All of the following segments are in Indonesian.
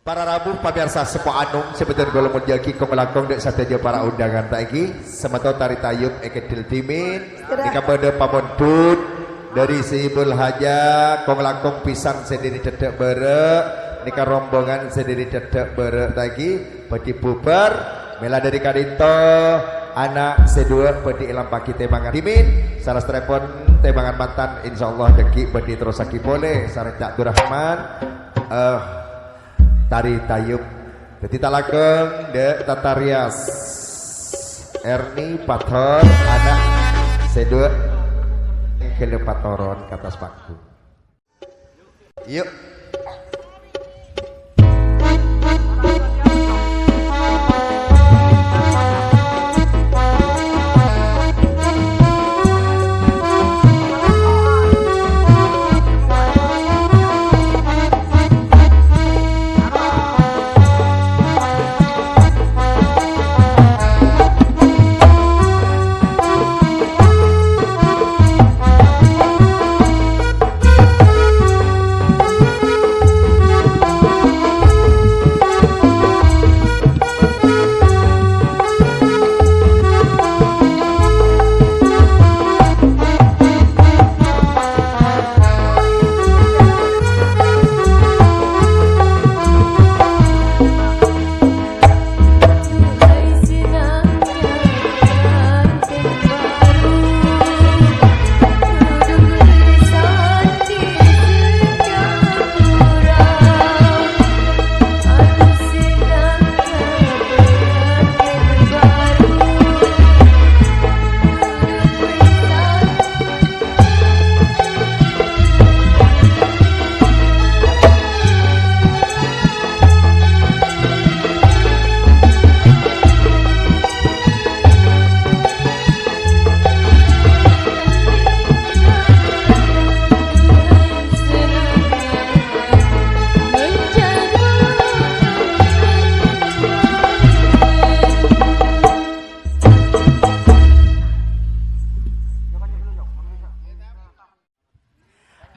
Para Rabu pamirsa Sepo Anung sebetulnya golong menjaki kemelakong dek sateja para undangan lagi semeto tari tayub ekedil timin dikapada pamontut dari Sibul Haja konglakong pisang sendiri dedek berek nikah rombongan sendiri dedek berek lagi peti bubar mela dari kadito anak sedua peti ilam paki temangan timin salah telepon temangan mantan insyaallah deki peti terus aki boleh sareng Cak Durrahman tari tayub jadi talageng de tatarias Erni Pathor anak sedua kele patoron kata sepakku yuk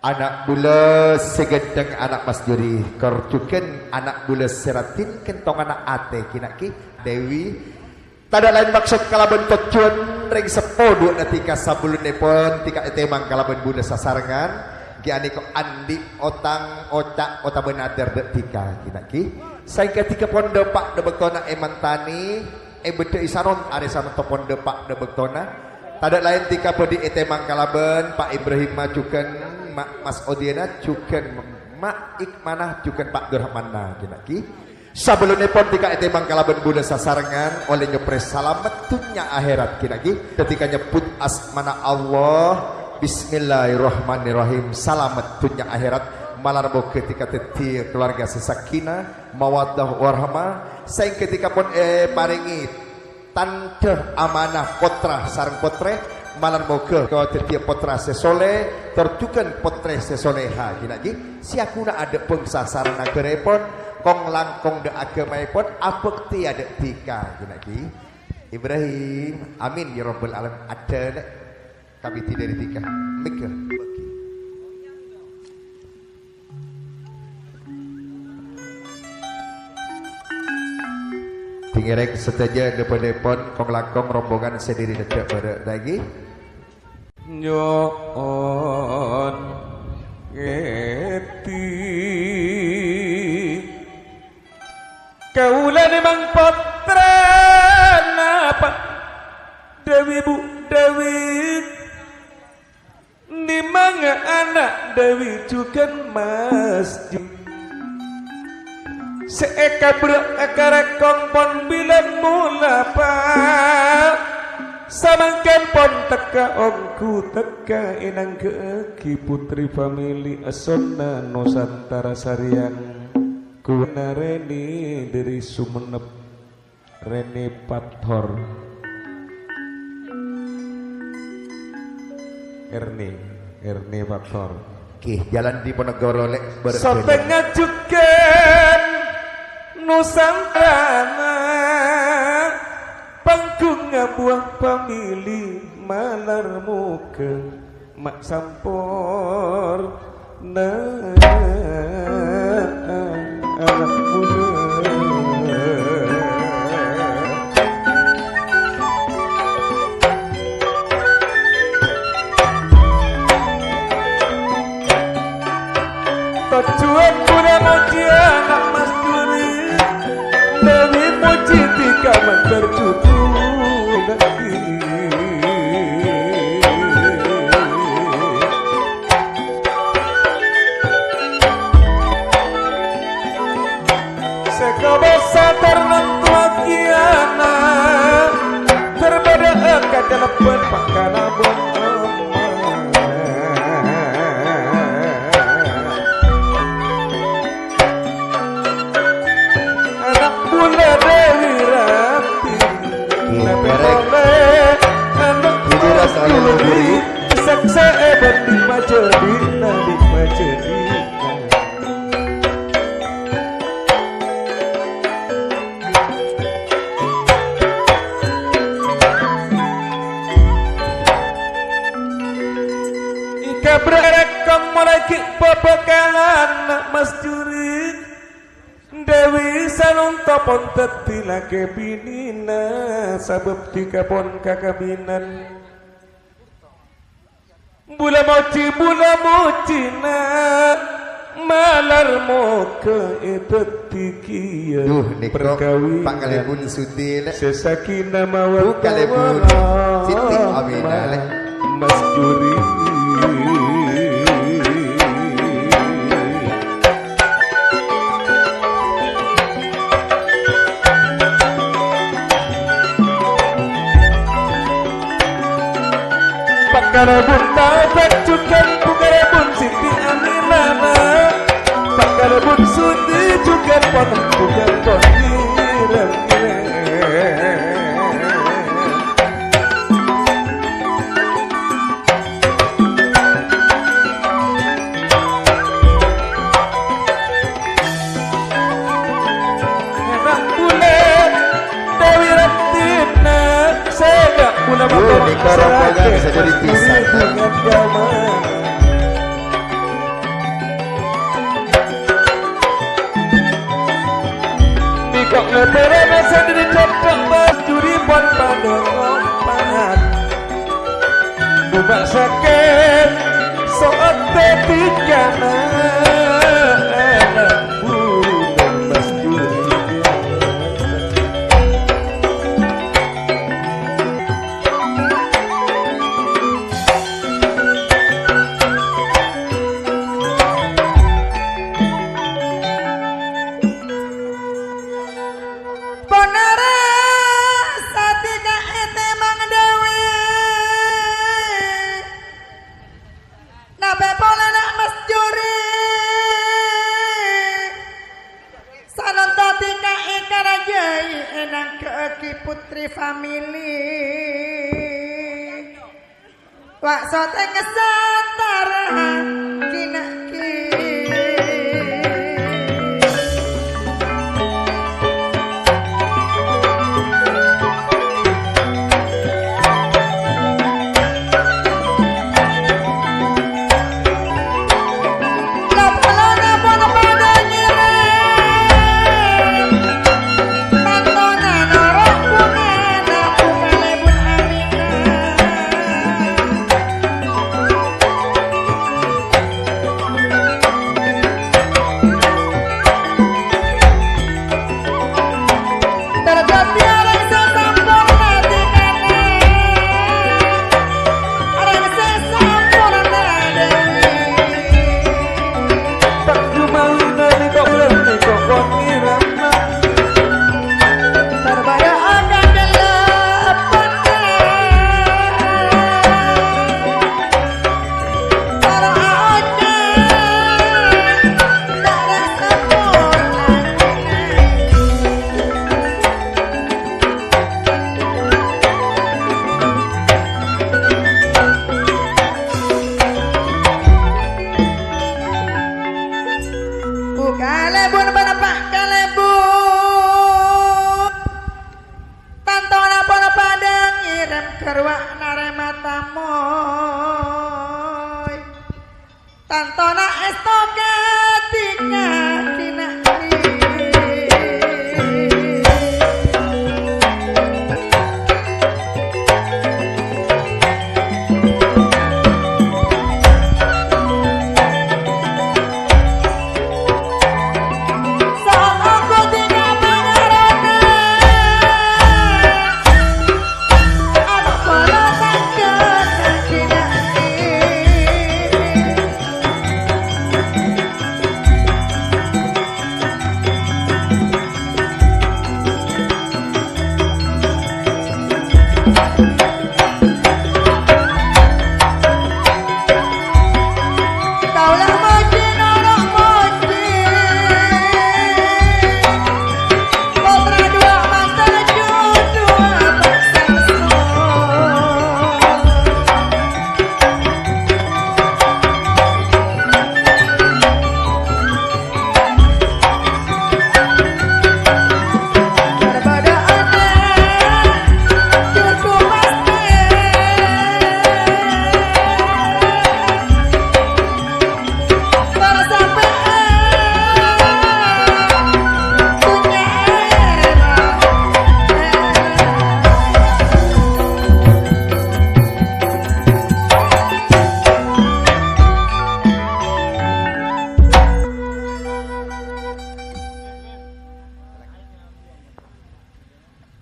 anak bula segedeng anak Mas Juri korjuken anak bula seratin kentong anak ate kinaki Dewi tada lain maksud kalaban tujuan ring sepodo natika sabulunipun tika etemang kalaban bula sasarengan kiani ko andi otang ocak ota benader detika kinaki saya ketika pondo pak debektona emantani bede isaron arisan topon depak debektona tada lain tika pedi etemang kalaban Pak Ibrahim majukan Mas Odiana juga Mak Ikmanah juga Pak Durrahmana kinaki sebelumnya pun tika ete mangkalaban buda sasarengan oleh nyepres salamet dunya akhirat kinaki ketika nyebut asmana Allah bismillahirrahmanirrahim salamet dunya akhirat malarbo ketika teti keluarga sesakina mawaddah warahmah saya ketika pun paringi tante amanah potra sareng potre malam moga kau tertiap potra sesole tertukan potre sesoleha kinaki siakuna ada pengsasaran agerepon kong langkong de agamaipon abekti ada tika kinaki Ibrahim amin ya rabbal alamin ada nek kami tidak ditika mikir tinggerek seteja depan-depan kong langkong rombongan sendiri dedak pada lagi nyon ngeti kaulan emang potra napa Dewi bu Dewi nimang anak Dewi juga masjid seeka berakar kongpon bilang mula pak samangkan pon teka ongku teka inang keeki putri famili asonna Nusantara Sariang kuna Reni dari Sumenep Reni Pathor Erni Pathor kih jalan di Ponegoro lek setengah juga Nusantara panggung buah pamili malar muka mak sampor na anak muda Sekobasa terlentua kiana terbeda kadalepan pakana anak bula Dewi Rati boleh anak Duri saksa ebat di Majedina di Majedina. Kabrekam mulai pepekalan Mas Juri Dewi sanunta pon tetila kebinina sabab tiga pon kakabinan bula mocina malar moke etetikia Duh niko perkawinan Pak Kalebun Sutil sesakina mawar Kalebun Siti Aminah Mas Juri Pakarabun tabak cukan Pakarabun Siti Aminana Pakarabun Sudi cukan potong bukan ponirang enak bulan Dewi Ratina sega puna Di korong-korong bisa jadi pisang dengan gaman di kok ngetere masa diri cocok Mas Juri pon pada ngompangan bubak sakit soot tetikana enak bulan Mas Juri Putri family wak sote ngesantara kinaki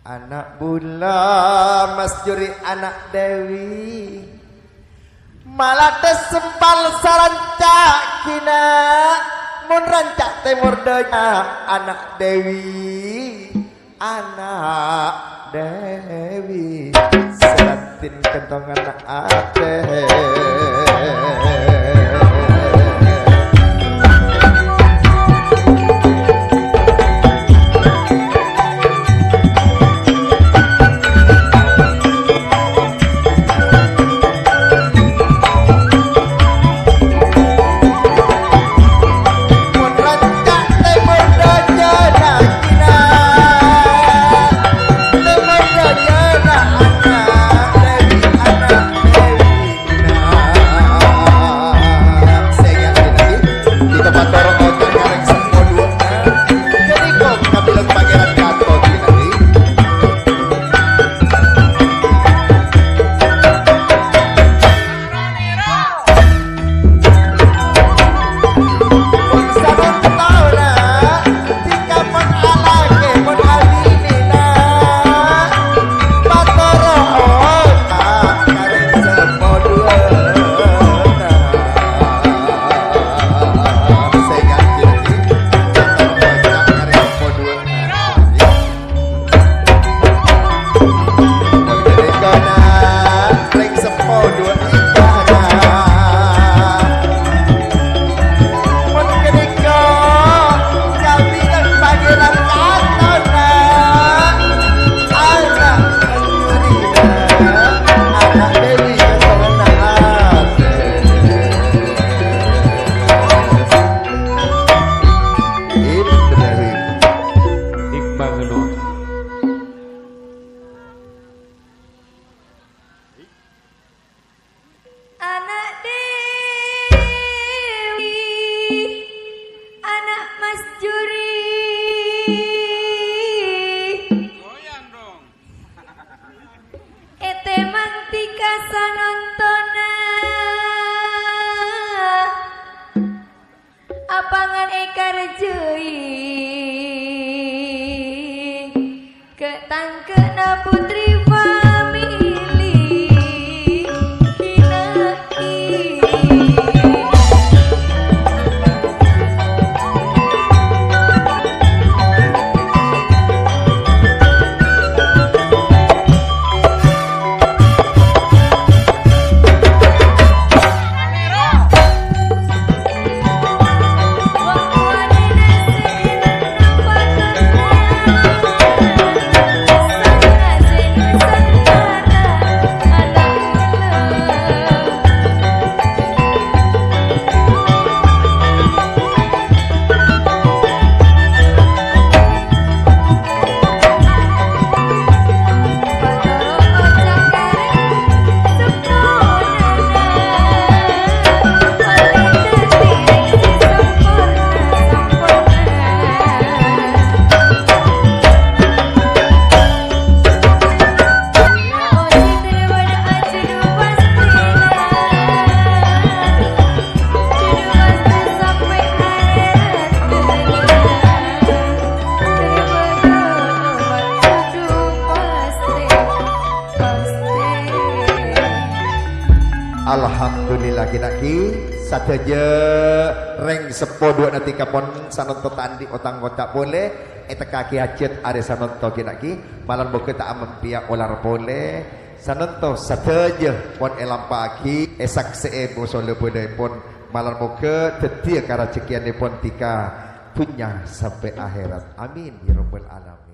Anak bula Mas Juri anak Dewi malah desempal sarancak kina mun rancak timur daya anak Dewi seratin kentong anak ate Anak Dewi, anak Mas Juri. Goyang dong. Ete mantika sanontona. Apangan ekar jui. Ketangkena putri Alhamdulillah kinaki saja reng sepodo nanti kapon sanonto tandi otang kotak boleh eta kaki hajat are sanonto kinaki malam boke tak mempia olar boleh sanonto saja pon elam pagi esak see bosole boleh pon malam boke tetia karacekian pon tika punya sampai akhirat amin ya rabbal alamin.